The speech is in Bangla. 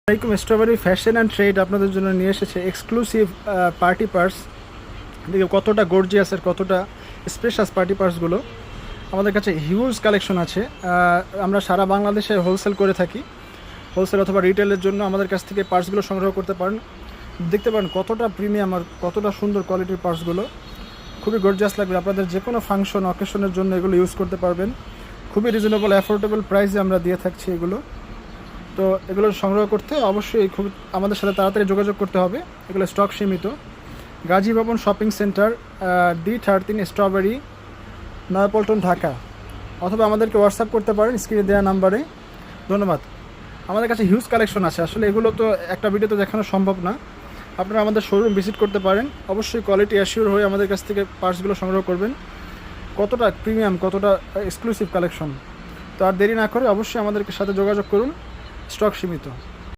আসসালামাইকুম। স্ট্রবেরি ফ্যাশন অ্যান্ড ট্রেড আপনাদের জন্য নিয়ে এসেছে এক্সক্লুসিভ পার্টি পার্স। দেখে কতটা গর্জিয়াসের, কতটা স্পেশাস পার্টি পার্সগুলো। আমাদের কাছে হিউজ কালেকশন আছে। আমরা সারা বাংলাদেশে হোলসেল করে থাকি। হোলসেল অথবা রিটেলের জন্য আমাদের কাছ থেকে পার্সগুলো সংগ্রহ করতে পারেন। দেখতে পারেন কতটা প্রিমিয়াম আর কতটা সুন্দর কোয়ালিটির পার্সগুলো। খুবই গর্জিয়াস লাগবে। আপনাদের যে কোনো ফাংশন অকেশনের জন্য এগুলো ইউজ করতে পারবেন। খুবই রিজনেবল অ্যাফোর্ডেবল প্রাইসে আমরা দিয়ে থাকছি এগুলো। তো এগুলো সংগ্রহ করতে অবশ্যই খুব আমাদের সাথে তাড়াতাড়ি যোগাযোগ করতে হবে। এগুলো স্টক সীমিত। গাজী ভবন shopping centre, D13 strawberry, Naya Paltan, Dhaka. অথবা আমাদেরকে হোয়াটসঅ্যাপ করতে পারেন স্ক্রিনে দেওয়া নাম্বারে। ধন্যবাদ। আমাদের কাছে হিউজ কালেকশন আছে। আসলে এগুলো তো একটা ভিডিওতে দেখানো সম্ভব না। আপনারা আমাদের শোরুম ভিজিট করতে পারেন। অবশ্যই কোয়ালিটি অ্যাসিওর হয়ে আমাদের কাছ থেকে পার্টসগুলো সংগ্রহ করবেন। কতটা প্রিমিয়াম, কতটা এক্সক্লুসিভ কালেকশন। তো আর দেরি না করে অবশ্যই আমাদের সাথে যোগাযোগ করুন। স্টক সীমিত।